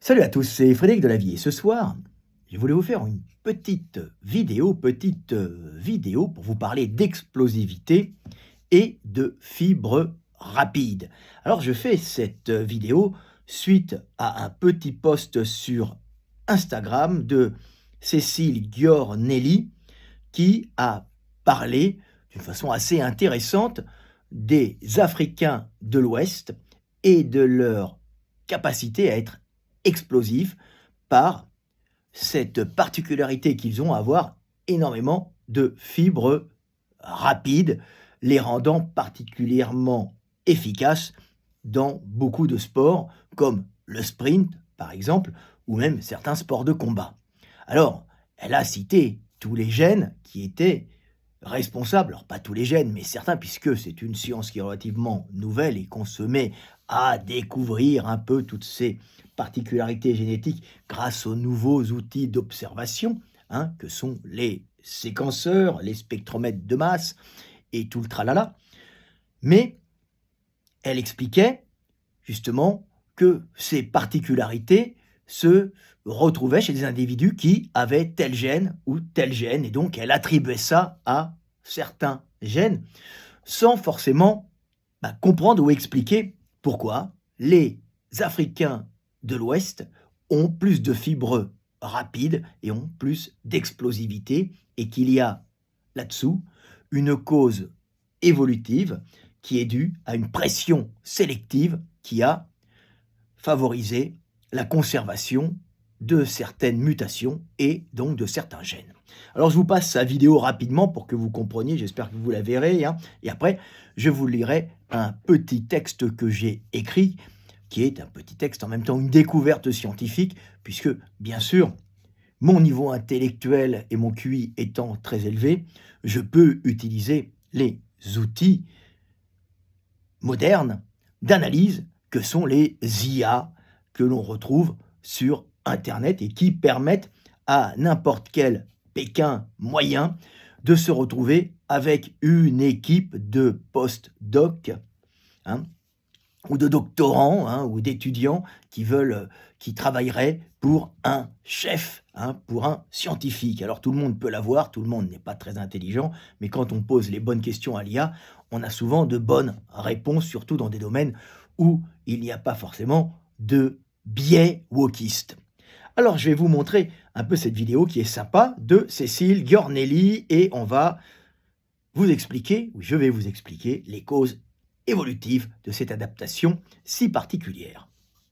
Salut à tous, c'est Frédéric Delavier. Ce soir, je voulais vous faire une petite vidéo pour vous parler d'explosivité et de fibres rapides. Alors, je fais cette vidéo suite à un petit post sur Instagram de Cécile Giornelli qui a parlé d'une façon assez intéressante des Africains de l'Ouest et de leur capacité à être explosifs par cette particularité qu'ils ont à avoir énormément de fibres rapides, les rendant particulièrement efficaces dans beaucoup de sports comme le sprint par exemple, ou même certains sports de combat. Alors, elle a cité tous les gènes qui étaient responsables, alors pas tous les gènes, mais certains, puisque c'est une science qui est relativement nouvelle et qu'on se met à découvrir un peu toutes ces particularités génétiques grâce aux nouveaux outils d'observation, que sont les séquenceurs, les spectromètres de masse et tout le tralala. Mais elle expliquait justement que ces particularités se retrouvaient chez des individus qui avaient tel gène ou tel gène, et donc elle attribuait ça à certains gènes, sans forcément comprendre ou expliquer pourquoi les Africains de l'Ouest ont plus de fibres rapides et ont plus d'explosivité, et qu'il y a là-dessous une cause évolutive qui est due à une pression sélective qui a favorisé la conservation de certaines mutations et donc de certains gènes. Alors je vous passe sa vidéo rapidement pour que vous compreniez, j'espère que vous la verrez, et après je vous lirai un petit texte que j'ai écrit, qui est un petit texte en même temps une découverte scientifique, puisque bien sûr, mon niveau intellectuel et mon QI étant très élevé, je peux utiliser les outils modernes d'analyse que sont les IA que l'on retrouve sur Internet et qui permettent à n'importe quel Pékin moyen de se retrouver avec une équipe de post-doc, ou de doctorants, ou d'étudiants qui travailleraient pour un chef, pour un scientifique. Alors tout le monde peut l'avoir, tout le monde n'est pas très intelligent, mais quand on pose les bonnes questions à l'IA, on a souvent de bonnes réponses, surtout dans des domaines où il n'y a pas forcément de biais wokistes. Alors je vais vous montrer un peu cette vidéo qui est sympa de Cécile Giornelli, et on va vous expliquer, ou je vais vous expliquer, les causes évolutives de cette adaptation si particulière.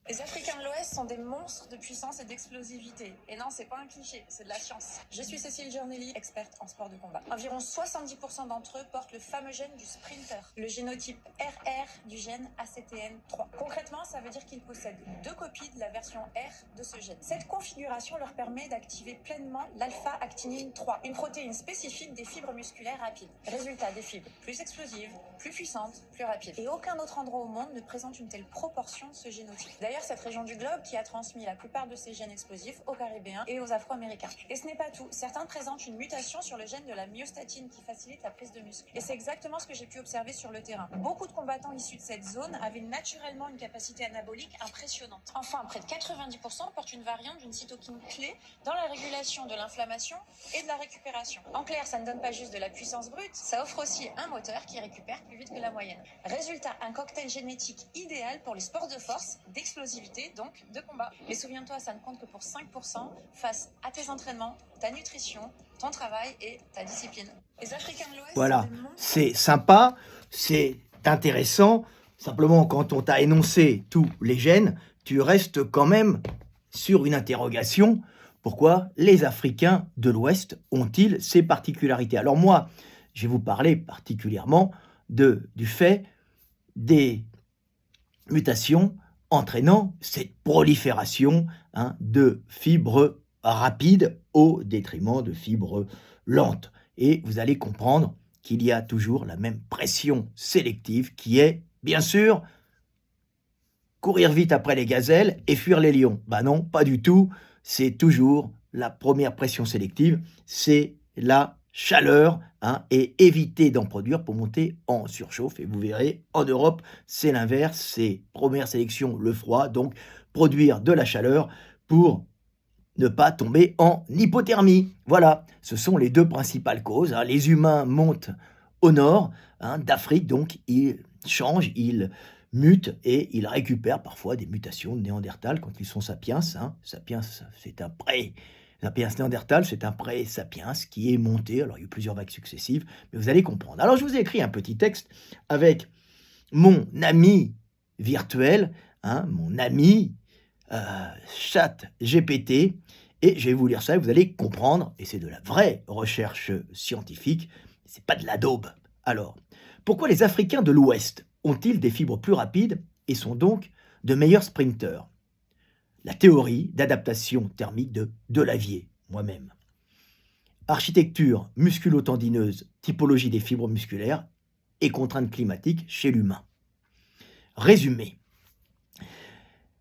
Les Africains de l'Ouest sont des monstres de puissance et d'explosivité. Et non, c'est pas un cliché, c'est de la science. Je suis Cécile Giornelli, experte en sport de combat. Environ 70% d'entre eux portent le fameux gène du sprinter, le génotype RR du gène ACTN3. Concrètement, ça veut dire qu'ils possèdent 2 copies de la version R de ce gène. Cette configuration leur permet d'activer pleinement l'alpha-actinine 3, une protéine spécifique des fibres musculaires rapides. Résultat, des fibres plus explosives, plus puissantes, plus rapides. Et aucun autre endroit au monde ne présente une telle proportion de ce génotype. D'ailleurs, cette région du globe qui a transmis la plupart de ces gènes explosifs aux Caribéens et aux Afro-Américains. Et ce n'est pas tout. Certains présentent une mutation sur le gène de la myostatine qui facilite la prise de muscle. Et c'est exactement ce que j'ai pu observer sur le terrain. Beaucoup de combattants issus de cette zone avaient naturellement une capacité anabolique impressionnante. Enfin, près de 90% portent une variante d'une cytokine clé dans la régulation de l'inflammation et de la récupération. En clair, ça ne donne pas juste de la puissance brute, ça offre aussi un moteur qui récupère plus vite que la moyenne. Résultat, un cocktail génétique idéal pour les sports de force, d'explosivité, donc de combat. Mais souviens-toi, ça ne compte que pour 5% face à tes entraînements, ta nutrition, ton travail et ta discipline. Les Africains de l'Ouest... Voilà, c'est sympa, c'est intéressant. Simplement, quand on t'a énoncé tous les gènes, tu restes quand même sur une interrogation. Pourquoi les Africains de l'Ouest ont-ils ces particularités? Alors moi, je vais vous parler particulièrement du fait des mutations entraînant cette prolifération de fibres rapides au détriment de fibres lentes. Et vous allez comprendre qu'il y a toujours la même pression sélective qui est, bien sûr, courir vite après les gazelles et fuir les lions. Non, pas du tout. C'est toujours la première pression sélective, c'est la chaleur, et éviter d'en produire pour monter en surchauffe. Et vous verrez, en Europe, c'est l'inverse, c'est première sélection, le froid. Donc, produire de la chaleur pour ne pas tomber en hypothermie. Voilà, ce sont les deux principales causes. Les humains montent au nord d'Afrique, donc ils changent, ils mutent et ils récupèrent parfois des mutations de Néandertal quand ils sont sapiens. Sapiens, c'est un Sapiens néandertal, c'est un pré-sapiens qui est monté. Alors il y a eu plusieurs vagues successives, mais vous allez comprendre. Alors je vous ai écrit un petit texte avec mon ami virtuel, mon ami ChatGPT, et je vais vous lire ça et vous allez comprendre, et c'est de la vraie recherche scientifique, c'est pas de la daube. Alors, pourquoi les Africains de l'Ouest ont-ils des fibres plus rapides et sont donc de meilleurs sprinteurs? La théorie d'adaptation thermique de Delavier, moi-même. Architecture musculo-tendineuse, typologie des fibres musculaires et contraintes climatiques chez l'humain. Résumé.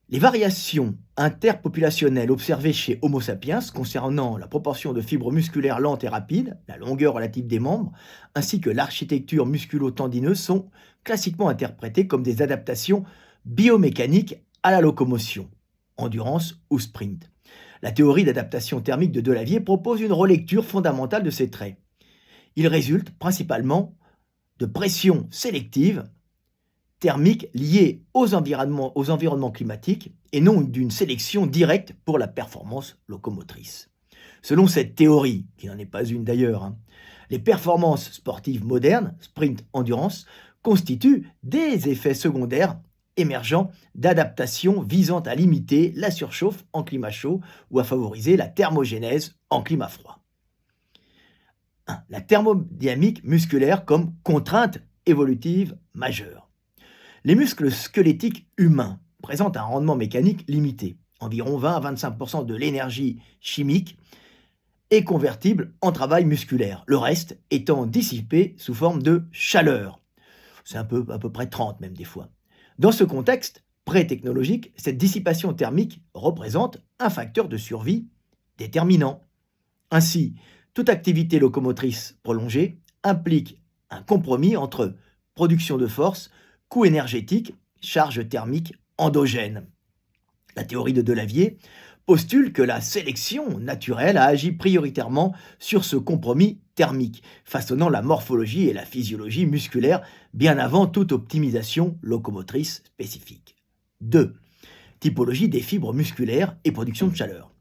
Les variations interpopulationnelles observées chez Homo sapiens concernant la proportion de fibres musculaires lentes et rapides, la longueur relative des membres, ainsi que l'architecture musculo-tendineuse sont classiquement interprétées comme des adaptations biomécaniques à la locomotion, endurance ou sprint. La théorie d'adaptation thermique de Delavier propose une relecture fondamentale de ces traits. Il résulte principalement de pressions sélectives thermiques liées aux environnements climatiques et non d'une sélection directe pour la performance locomotrice. Selon cette théorie, qui n'en est pas une d'ailleurs, les performances sportives modernes, sprint, endurance, constituent des effets secondaires émergents d'adaptation visant à limiter la surchauffe en climat chaud ou à favoriser la thermogénèse en climat froid. La thermodynamique musculaire comme contrainte évolutive majeure. Les muscles squelettiques humains présentent un rendement mécanique limité. Environ 20 à 25% de l'énergie chimique est convertible en travail musculaire, le reste étant dissipé sous forme de chaleur. C'est à peu près 30 même des fois. Dans ce contexte pré-technologique, cette dissipation thermique représente un facteur de survie déterminant. Ainsi, toute activité locomotrice prolongée implique un compromis entre production de force, coût énergétique, charge thermique endogène. La théorie de Delavier postule que la sélection naturelle a agi prioritairement sur ce compromis thermique, façonnant la morphologie et la physiologie musculaire bien avant toute optimisation locomotrice spécifique. 2. Typologie des fibres musculaires et production de chaleur.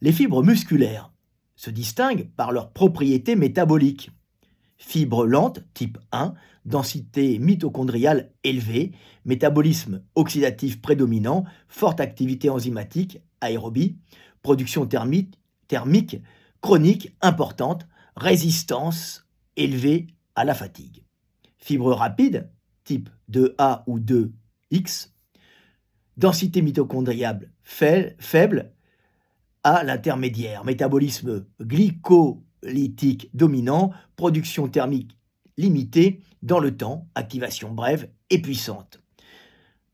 Les fibres musculaires se distinguent par leurs propriétés métaboliques. Fibres lentes, type 1, densité mitochondriale élevée, métabolisme oxydatif prédominant, forte activité enzymatique, aérobie, production thermique chronique importante, résistance élevée à la fatigue. Fibres rapides, type 2A ou 2X, densité mitochondriale faible à l'intermédiaire, métabolisme glycolytique dominant, production thermique limitée dans le temps, activation brève et puissante.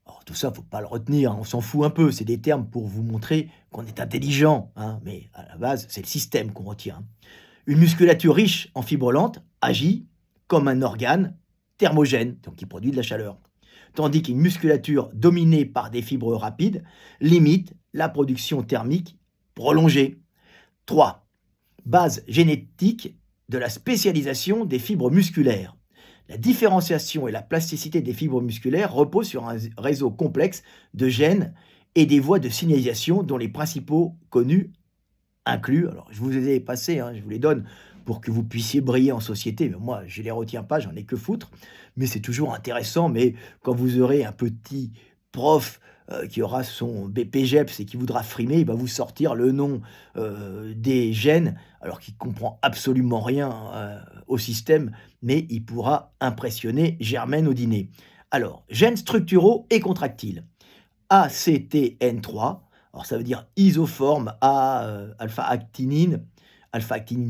Alors, tout ça, il ne faut pas le retenir, on s'en fout un peu, c'est des termes pour vous montrer qu'on est intelligent, mais à la base, c'est le système qu'on retient. Une musculature riche en fibres lentes agit comme un organe thermogène, donc qui produit de la chaleur, tandis qu'une musculature dominée par des fibres rapides limite la production thermique prolongée. 3. Base génétique de la spécialisation des fibres musculaires. La différenciation et la plasticité des fibres musculaires reposent sur un réseau complexe de gènes et des voies de signalisation dont les principaux connus incluent, alors je vous les ai passés, je vous les donne pour que vous puissiez briller en société, mais moi je ne les retiens pas, j'en ai que foutre, mais c'est toujours intéressant, mais quand vous aurez un petit prof qui aura son BPGEPS et qui voudra frimer, il va vous sortir le nom des gènes, alors qu'il ne comprend absolument rien au système, mais il pourra impressionner Germaine au dîner. Alors, gènes structuraux et contractiles. ACTN3, alors ça veut dire isoforme alpha-actinine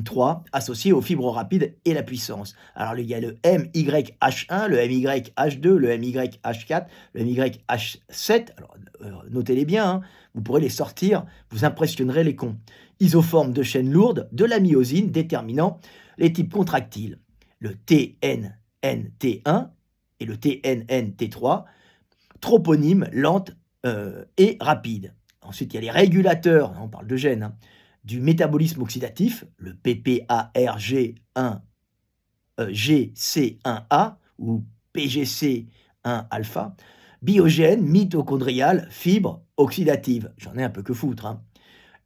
3, associé aux fibres rapides et la puissance. Alors il y a le MYH1, le MYH2, le MYH4, le MYH7, alors notez-les bien, vous pourrez les sortir, vous impressionnerez les cons. Isoforme de chaînes lourdes, de la myosine déterminant les types contractiles. Le TNNT1 et le TNNT3, troponyme lente et rapide. Ensuite, il y a les régulateurs, on parle de gènes, hein, du métabolisme oxydatif, le PPARG1 GC1A ou PGC1-alpha, biogène, mitochondrial, fibre oxydative. J'en ai un peu que foutre, hein.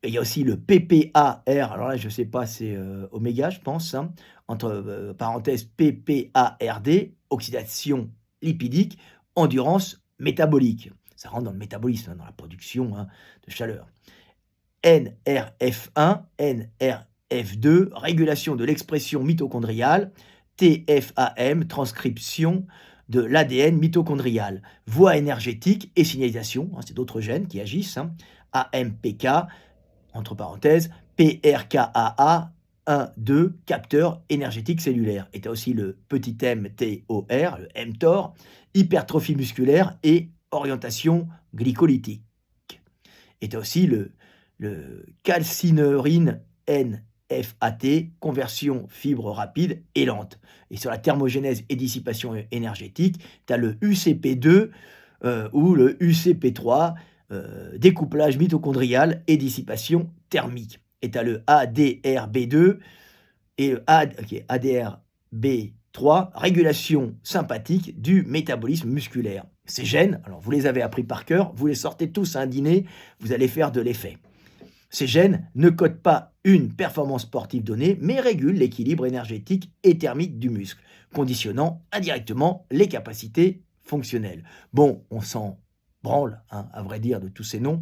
Et il y a aussi le PPAR, alors là, je ne sais pas, c'est oméga, je pense, hein, entre parenthèses PPARD, oxydation lipidique, endurance métabolique. Ça rentre dans le métabolisme, hein, dans la production, hein, de chaleur. NRF1, NRF2, régulation de l'expression mitochondriale, TFAM, transcription de l'ADN mitochondrial, voie énergétique et signalisation, hein, c'est d'autres gènes qui agissent, hein, AMPK, entre parenthèses, PRKAA, 1, 2, capteur énergétique cellulaire. Et tu as aussi le petit mTOR, le mTOR, hypertrophie musculaire et orientation glycolytique. Et tu as aussi le calcineurin NFAT, conversion fibre rapide et lente. Et sur la thermogénèse et dissipation énergétique, tu as le UCP2 ou le UCP3, découplage mitochondrial et dissipation thermique. Et tu as le ADRB2 et le ADRB3, régulation sympathique du métabolisme musculaire. Ces gènes, alors vous les avez appris par cœur, vous les sortez tous à un dîner, vous allez faire de l'effet. Ces gènes ne codent pas une performance sportive donnée, mais régulent l'équilibre énergétique et thermique du muscle, conditionnant indirectement les capacités fonctionnelles. Bon, on s'en branle, hein, à vrai dire, de tous ces noms.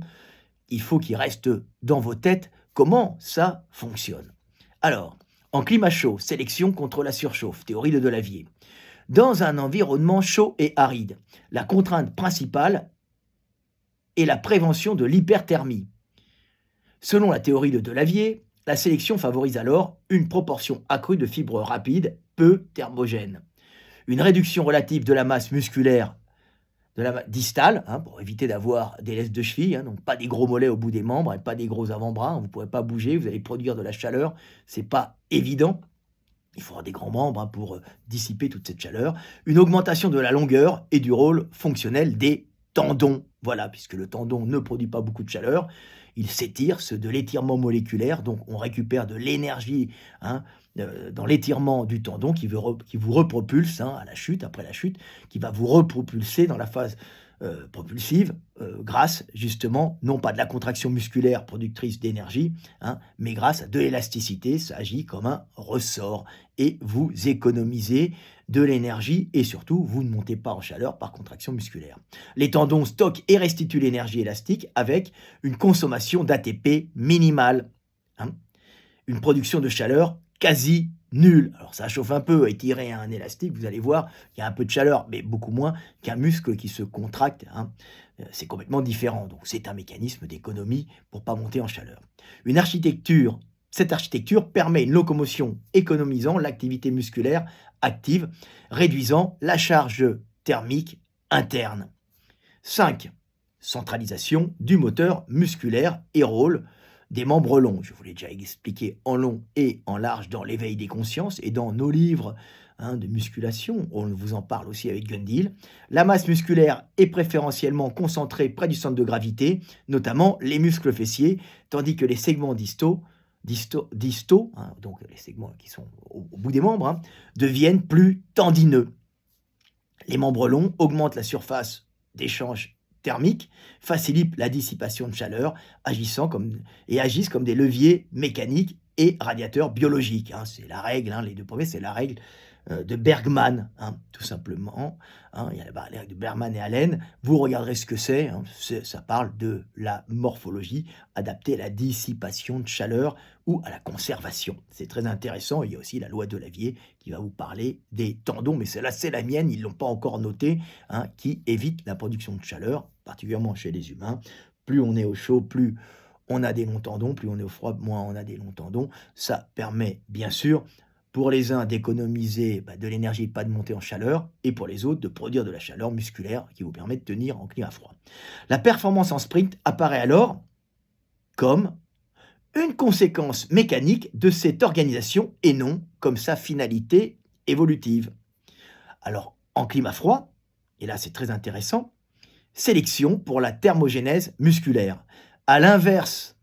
Il faut qu'il reste dans vos têtes comment ça fonctionne. Alors, en climat chaud, sélection contre la surchauffe, théorie de Delavier. Dans un environnement chaud et aride, la contrainte principale est la prévention de l'hyperthermie. Selon la théorie de Delavier, la sélection favorise alors une proportion accrue de fibres rapides, peu thermogènes. Une réduction relative de la masse musculaire de la distale, hein, pour éviter d'avoir des laisses de cheville, hein, donc pas des gros mollets au bout des membres et pas des gros avant-bras, hein, vous ne pourrez pas bouger, vous allez produire de la chaleur, c'est pas évident. Il faudra des grands membres, hein, pour dissiper toute cette chaleur. Une augmentation de la longueur et du rôle fonctionnel des tendons. Voilà, puisque le tendon ne produit pas beaucoup de chaleur, il s'étire, c'est de l'étirement moléculaire, donc on récupère de l'énergie, hein, dans l'étirement du tendon qui vous repropulse, hein, à la chute, après la chute, qui va vous repropulser dans la phase propulsive, grâce justement, non pas de la contraction musculaire productrice d'énergie, hein, mais grâce à de l'élasticité, ça agit comme un ressort et vous économisez de l'énergie et surtout, vous ne montez pas en chaleur par contraction musculaire. Les tendons stockent et restituent l'énergie élastique avec une consommation d'ATP minimale, hein, une production de chaleur quasi nulle. Alors ça chauffe un peu, étirer un élastique, vous allez voir, il y a un peu de chaleur, mais beaucoup moins qu'un muscle qui se contracte, hein. C'est complètement différent. Donc c'est un mécanisme d'économie pour ne pas monter en chaleur. Cette architecture permet une locomotion économisant l'activité musculaire active, réduisant la charge thermique interne. 5. Centralisation du moteur musculaire et rôle des membres longs. Je vous l'ai déjà expliqué en long et en large dans l'éveil des consciences et dans nos livres, hein, de musculation. On vous en parle aussi avec Gundil. La masse musculaire est préférentiellement concentrée près du centre de gravité, notamment les muscles fessiers, tandis que les segments distaux, hein, donc les segments qui sont au bout des membres, hein, deviennent plus tendineux. Les membres longs augmentent la surface d'échange thermique, facilitent la dissipation de chaleur, agissent comme des leviers mécaniques et radiateurs biologiques, hein. C'est la règle, hein, les deux premiers, c'est la règle de Bergman, hein, tout simplement, hein. Il y a les règles de Bergman et Allen. Vous regarderez ce que c'est, hein, ça parle de la morphologie adaptée à la dissipation de chaleur ou à la conservation. C'est très intéressant. Il y a aussi la loi de Delavier qui va vous parler des tendons, mais celle-là, c'est la mienne, ils ne l'ont pas encore noté, hein, qui évite la production de chaleur, particulièrement chez les humains. Plus on est au chaud, plus on a des longs tendons, plus on est au froid, moins on a des longs tendons. Ça permet, bien sûr, pour les uns d'économiser de l'énergie et pas de monter en chaleur, et pour les autres de produire de la chaleur musculaire qui vous permet de tenir en climat froid. La performance en sprint apparaît alors comme une conséquence mécanique de cette organisation et non comme sa finalité évolutive. Alors, en climat froid, et là c'est très intéressant, sélection pour la thermogénèse musculaire. À l'inverse,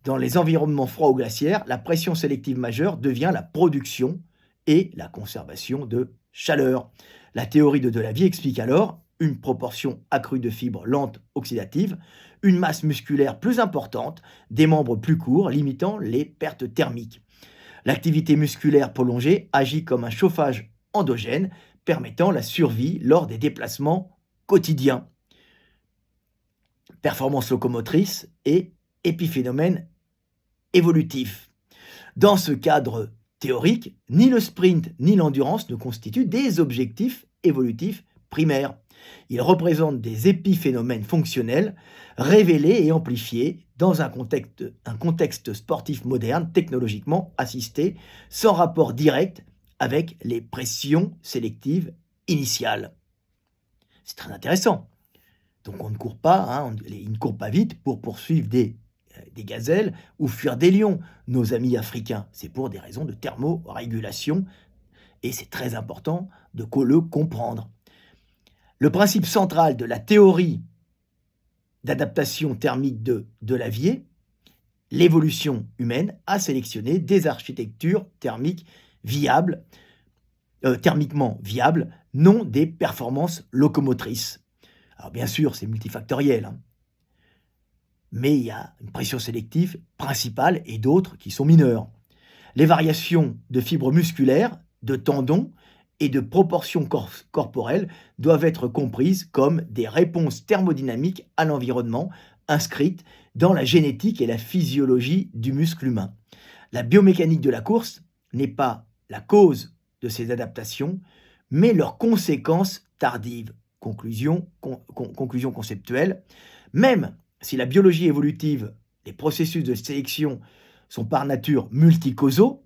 dans les environnements froids ou glaciaires, la pression sélective majeure devient la production et la conservation de chaleur. La théorie de Delavier explique alors une proportion accrue de fibres lentes oxydatives, une masse musculaire plus importante, des membres plus courts, limitant les pertes thermiques. L'activité musculaire prolongée agit comme un chauffage endogène, permettant la survie lors des déplacements quotidiens. Performance locomotrice et épiphénomène évolutif. Dans ce cadre théorique, ni le sprint ni l'endurance ne constituent des objectifs évolutifs primaires. Ils représentent des épiphénomènes fonctionnels révélés et amplifiés dans un contexte sportif moderne, technologiquement assisté, sans rapport direct avec les pressions sélectives initiales. C'est très intéressant. Donc on ne court pas, ils ne courent pas vite pour poursuivre des gazelles ou fuir des lions, nos amis africains. C'est pour des raisons de thermorégulation et c'est très important de le comprendre. Le principe central de la théorie d'adaptation thermique de Delavier, l'évolution humaine a sélectionné des architectures thermiquement viables, non des performances locomotrices. Alors bien sûr, c'est multifactoriel, mais il y a une pression sélective principale et d'autres qui sont mineures. Les variations de fibres musculaires, de tendons et de proportions corporelles doivent être comprises comme des réponses thermodynamiques à l'environnement inscrites dans la génétique et la physiologie du muscle humain. La biomécanique de la course n'est pas la cause de ces adaptations, mais leurs conséquences tardives. Conclusion conceptuelle. Même si la biologie évolutive, les processus de sélection sont par nature multicausaux,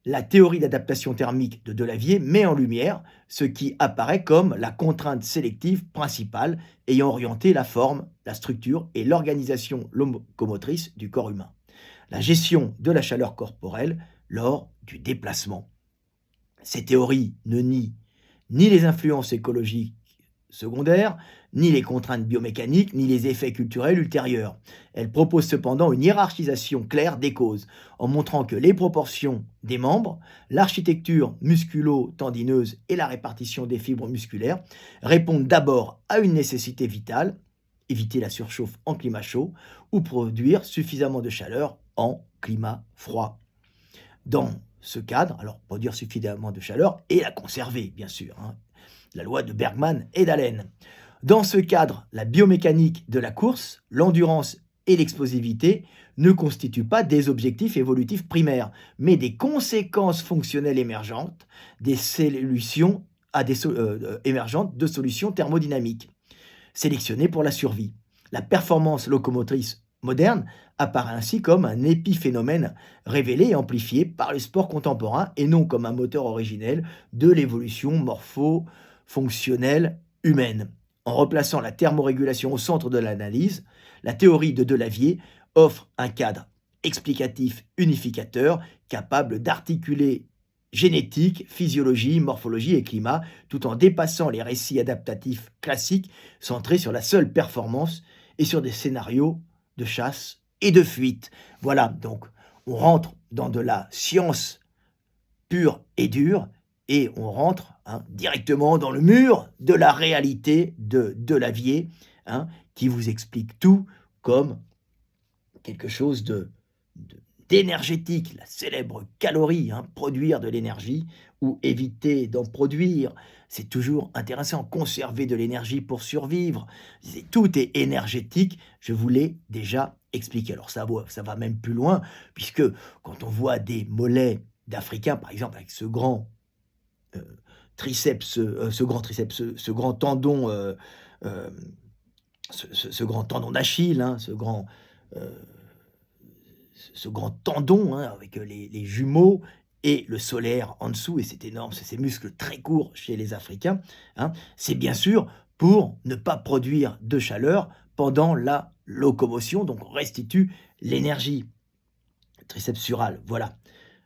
la théorie d'adaptation thermique de Delavier met en lumière ce qui apparaît comme la contrainte sélective principale ayant orienté la forme, la structure et l'organisation locomotrice du corps humain. La gestion de la chaleur corporelle lors du déplacement. Ces théories ne nient ni les influences écologiques secondaires, ni les contraintes biomécaniques, ni les effets culturels ultérieurs. Elle propose cependant une hiérarchisation claire des causes, en montrant que les proportions des membres, l'architecture musculo-tendineuse et la répartition des fibres musculaires répondent d'abord à une nécessité vitale, éviter la surchauffe en climat chaud, ou produire suffisamment de chaleur en climat froid. Dans ce cadre, alors produire suffisamment de chaleur et la conserver, bien sûr, la loi de Bergman et d'Allen. Dans ce cadre, la biomécanique de la course, l'endurance et l'explosivité ne constituent pas des objectifs évolutifs primaires, mais des conséquences fonctionnelles émergentes émergentes de solutions thermodynamiques, sélectionnées pour la survie. La performance locomotrice moderne apparaît ainsi comme un épiphénomène révélé et amplifié par le sport contemporain et non comme un moteur originel de l'évolution morpho-fonctionnelle humaine. En replaçant la thermorégulation au centre de l'analyse, la théorie de Delavier offre un cadre explicatif unificateur capable d'articuler génétique, physiologie, morphologie et climat, tout en dépassant les récits adaptatifs classiques centrés sur la seule performance et sur des scénarios de chasse et de fuite. Voilà, donc on rentre dans de la science pure et dure et on rentre directement dans le mur de la réalité de Delavier, qui vous explique tout comme quelque chose d'énergétique, la célèbre calorie, produire de l'énergie ou éviter d'en produire. C'est toujours intéressant, conserver de l'énergie pour survivre. Tout est énergétique, je vous l'ai déjà expliqué. Alors ça va même plus loin, puisque quand on voit des mollets d'Africains, par exemple, avec ce grand ce grand tendon d'Achille, ce grand tendon avec les jumeaux et le solaire en dessous, et c'est énorme, c'est ces muscles très courts chez les Africains, c'est bien sûr pour ne pas produire de chaleur pendant la locomotion, donc on restitue l'énergie. Triceps sural, voilà.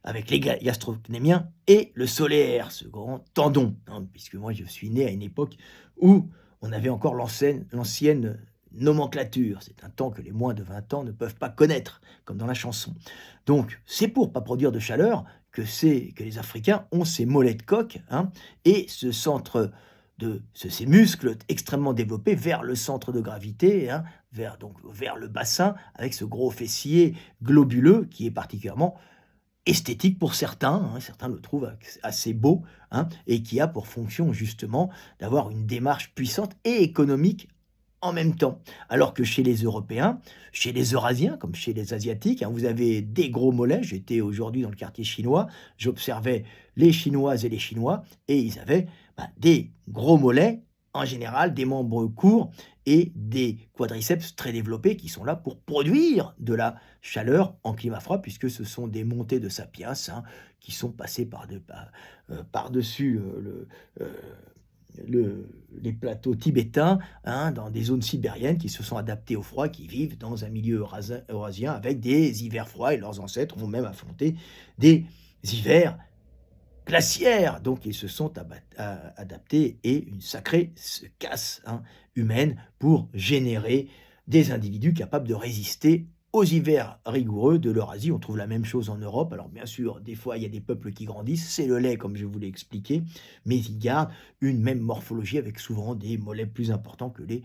avec les gastrocnémiens et le solaire, ce grand tendon, hein, puisque moi je suis né à une époque où on avait encore l'ancienne nomenclature. C'est un temps que les moins de 20 ans ne peuvent pas connaître, comme dans la chanson. Donc c'est pour pas produire de chaleur que les Africains ont ces mollets de coq, hein, et ce centre ces muscles extrêmement développés vers le centre de gravité, hein, vers le bassin, avec ce gros fessier globuleux qui est particulièrement esthétique pour certains, hein, certains le trouvent assez beau, hein, et qui a pour fonction justement d'avoir une démarche puissante et économique en même temps. Alors que chez les Européens, chez les Eurasiens, comme chez les Asiatiques, hein, vous avez des gros mollets. J'étais aujourd'hui dans le quartier chinois, j'observais les Chinoises et les Chinois, et ils avaient des gros mollets, en général des membres courts et des quadriceps très développés qui sont là pour produire de la chaleur en climat froid, puisque ce sont des montées de sapiens, hein, qui sont passées par-dessus euh, les plateaux tibétains, hein, dans des zones sibériennes qui se sont adaptées au froid, qui vivent dans un milieu eurasien avec des hivers froids, et leurs ancêtres ont même affronté des hivers glaciaires. Donc ils se sont adaptés, et une sacrée casse, hein, humaine pour générer des individus capables de résister aux hivers rigoureux de l'Eurasie. On trouve la même chose en Europe. Alors bien sûr, des fois, il y a des peuples qui grandissent, c'est le lait comme je vous l'ai expliqué, mais ils gardent une même morphologie avec souvent des mollets plus importants que les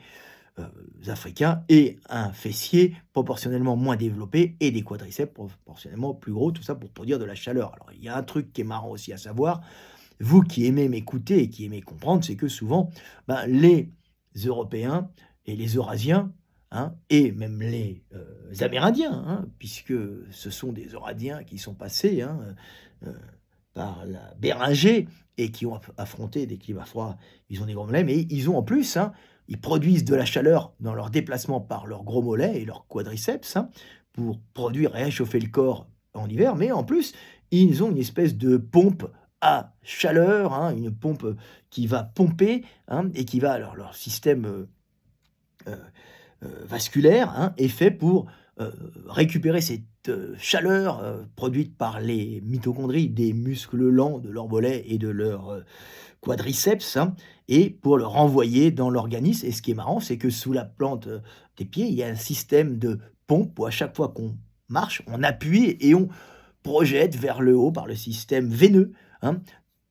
Africains, et un fessier proportionnellement moins développé et des quadriceps proportionnellement plus gros, tout ça pour produire de la chaleur. Alors il y a un truc qui est marrant aussi à savoir, vous qui aimez m'écouter et qui aimez comprendre, c'est que souvent, les Européens et les Eurasiens, hein, et même les Amérindiens, hein, puisque ce sont des Eurasiens qui sont passés, hein, euh, par la Béringer et qui ont affronté des climats froids, ils ont des gros mollets, mais ils ont en plus, hein, ils produisent de la chaleur dans leur déplacement par leurs gros mollets et leurs quadriceps, hein, pour produire et réchauffer le corps en hiver, mais en plus, ils ont une espèce de pompe à chaleur, hein, une pompe qui va pomper, hein, et qui va, alors leur système euh, vasculaire, hein, est fait pour récupérer cette chaleur produite par les mitochondries des muscles lents de leurs mollets et de leurs quadriceps, hein, et pour le renvoyer dans l'organisme. Et ce qui est marrant, c'est que sous la plante des pieds, il y a un système de pompe où à chaque fois qu'on marche, on appuie et on projette vers le haut par le système veineux, hein,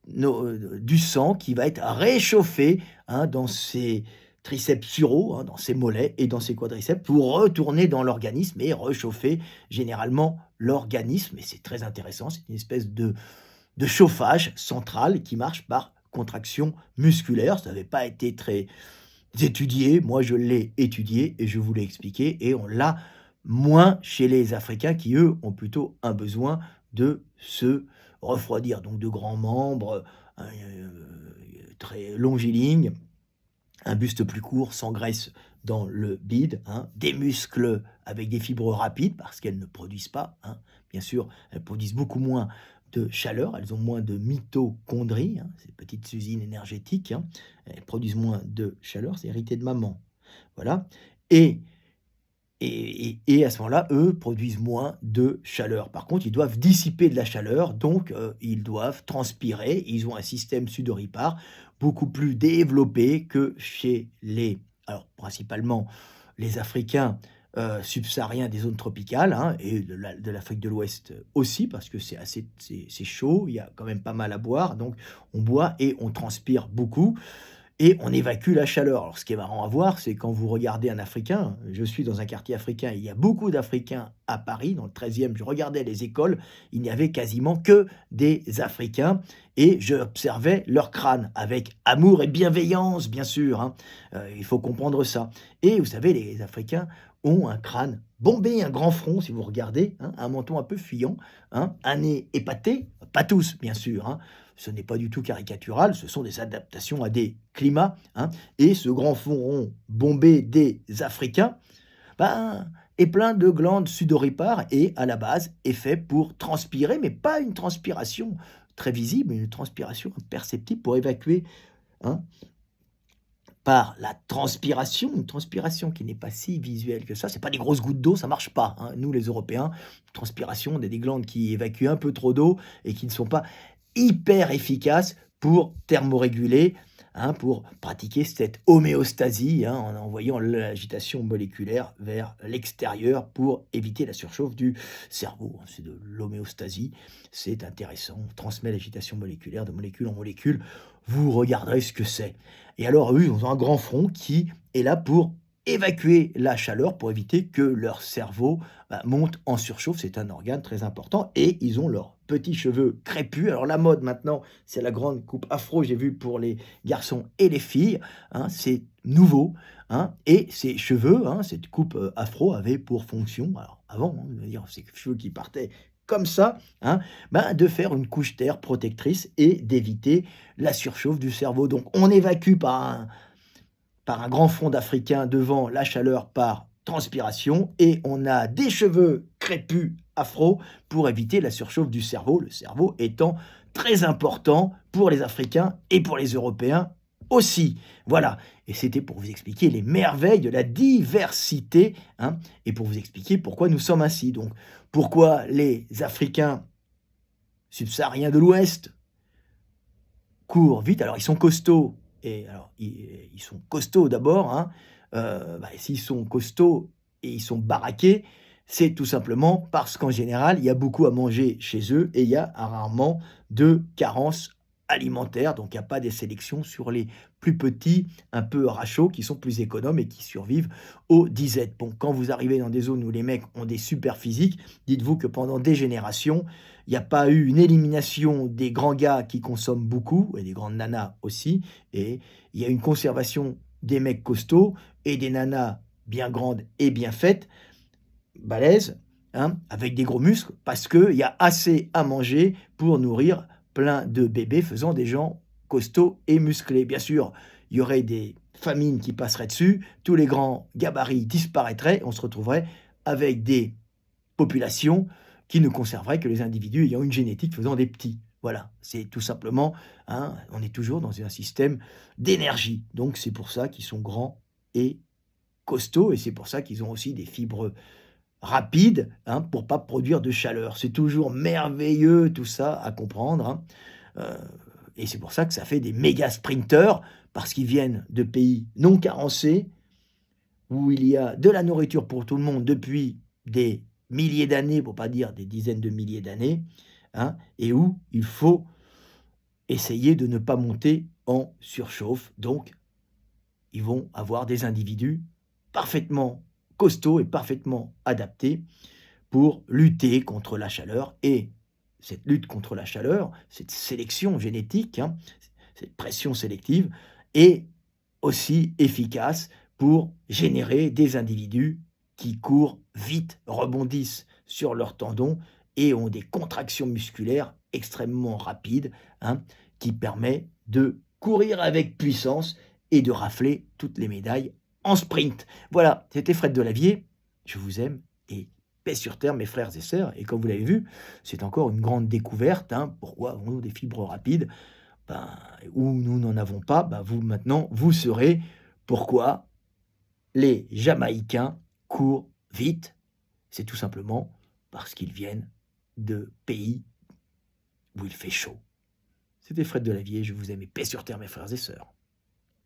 du sang qui va être réchauffé, hein, dans ces triceps suraux, hein, dans ses mollets et dans ses quadriceps, pour retourner dans l'organisme et réchauffer généralement l'organisme. Et c'est très intéressant, c'est une espèce de chauffage central qui marche par contraction musculaire. Ça n'avait pas été très étudié, moi je l'ai étudié et je vous l'ai expliqué, et on l'a moins chez les Africains qui, eux, ont plutôt un besoin de se refroidir. Donc de grands membres, très longilignes, un buste plus court, sans graisse dans le bide, hein, des muscles avec des fibres rapides, parce qu'elles ne produisent pas, hein, bien sûr, elles produisent beaucoup moins de chaleur, elles ont moins de mitochondries, hein, ces petites usines énergétiques, hein, elles produisent moins de chaleur, c'est hérité de maman. Voilà. Et à ce moment-là, eux produisent moins de chaleur. Par contre, ils doivent dissiper de la chaleur, donc ils doivent transpirer. Ils ont un système sudoripare beaucoup plus développé que chez alors principalement les Africains subsahariens des zones tropicales, hein, et de l'Afrique de l'Ouest aussi, parce que c'est chaud, il y a quand même pas mal à boire, donc on boit et on transpire beaucoup. Et on évacue la chaleur. Alors, ce qui est marrant à voir, c'est quand vous regardez un Africain, je suis dans un quartier africain, il y a beaucoup d'Africains à Paris, dans le 13e, je regardais les écoles, il n'y avait quasiment que des Africains, et j'observais leur crâne, avec amour et bienveillance, bien sûr, hein. Il faut comprendre ça. Et vous savez, les Africains ont un crâne bombé, un grand front, si vous regardez, hein, un menton un peu fuyant, hein, un nez épaté, pas tous, bien sûr, hein. Ce n'est pas du tout caricatural, ce sont des adaptations à des climats, hein, et ce grand front rond bombé des Africains, est plein de glandes sudoripares et à la base est fait pour transpirer, mais pas une transpiration très visible, une transpiration perceptible pour évacuer, hein, par la transpiration, une transpiration qui n'est pas si visuelle que ça. C'est pas des grosses gouttes d'eau, ça marche pas, hein. Nous, les Européens, transpiration, on a des glandes qui évacuent un peu trop d'eau et qui ne sont pas hyper efficaces pour thermoréguler, hein, pour pratiquer cette homéostasie, hein, en envoyant l'agitation moléculaire vers l'extérieur pour éviter la surchauffe du cerveau. C'est de l'homéostasie, c'est intéressant. On transmet l'agitation moléculaire de molécule en molécule. Vous regarderez ce que c'est. Et alors, eux, ils ont un grand front qui est là pour évacuer la chaleur, pour éviter que leur cerveau monte en surchauffe. C'est un organe très important. Et ils ont leurs petits cheveux crépus. Alors, la mode maintenant, c'est la grande coupe afro, j'ai vu pour les garçons et les filles. Hein, c'est nouveau. Hein, et ces cheveux, hein, cette coupe afro avait pour fonction, alors avant, hein, je veux dire, ces cheveux qui partaient comme ça, hein, de faire une couche terre protectrice et d'éviter la surchauffe du cerveau. Donc on évacue par un grand front d'Africains devant la chaleur par transpiration et on a des cheveux crépus afro pour éviter la surchauffe du cerveau, le cerveau étant très important pour les Africains et pour les Européens aussi. Voilà, et c'était pour vous expliquer les merveilles de la diversité, hein, et pour vous expliquer pourquoi nous sommes ainsi. Donc, pourquoi les Africains subsahariens de l'Ouest courent vite. Alors, ils sont costauds, et alors, ils sont costauds d'abord, hein. S'ils sont costauds et ils sont baraqués, c'est tout simplement parce qu'en général, il y a beaucoup à manger chez eux et il y a rarement de carence alimentaire. Donc, il n'y a pas des sélections sur les plus petits, un peu rachauds, qui sont plus économes et qui survivent aux disettes. Bon, quand vous arrivez dans des zones où les mecs ont des super physiques, dites-vous que pendant des générations, il n'y a pas eu une élimination des grands gars qui consomment beaucoup, et des grandes nanas aussi, et il y a une conservation des mecs costauds et des nanas bien grandes et bien faites, balèzes, hein, avec des gros muscles, parce qu'il y a assez à manger pour nourrir plein de bébés faisant des gens costauds et musclés. Bien sûr, il y aurait des famines qui passeraient dessus, tous les grands gabarits disparaîtraient, on se retrouverait avec des populations qui ne conserveraient que les individus ayant une génétique faisant des petits. Voilà, c'est tout simplement, hein, on est toujours dans un système d'énergie. Donc c'est pour ça qu'ils sont grands et costauds, et c'est pour ça qu'ils ont aussi des fibres rapides, hein, pour pas produire de chaleur. C'est toujours merveilleux tout ça à comprendre, hein. Et c'est pour ça que ça fait des méga sprinteurs, parce qu'ils viennent de pays non carencés, où il y a de la nourriture pour tout le monde depuis des milliers d'années, pour pas dire des dizaines de milliers d'années, hein, et où il faut essayer de ne pas monter en surchauffe. Donc, ils vont avoir des individus parfaitement costauds et parfaitement adaptés pour lutter contre la chaleur. Et cette lutte contre la chaleur, cette sélection génétique, hein, cette pression sélective, est aussi efficace pour générer des individus qui courent vite, rebondissent sur leurs tendons et ont des contractions musculaires extrêmement rapides, hein, qui permet de courir avec puissance et de rafler toutes les médailles en sprint. Voilà, c'était Fred Delavier, je vous aime et paix sur terre mes frères et sœurs. Et comme vous l'avez vu, c'est encore une grande découverte, hein. Pourquoi avons-nous des fibres rapides? Où nous n'en avons pas, vous maintenant, vous saurez pourquoi les Jamaïcains courent vite. C'est tout simplement parce qu'ils viennent de pays où il fait chaud. C'était Fred Delavier, je vous aime et paix sur terre mes frères et sœurs.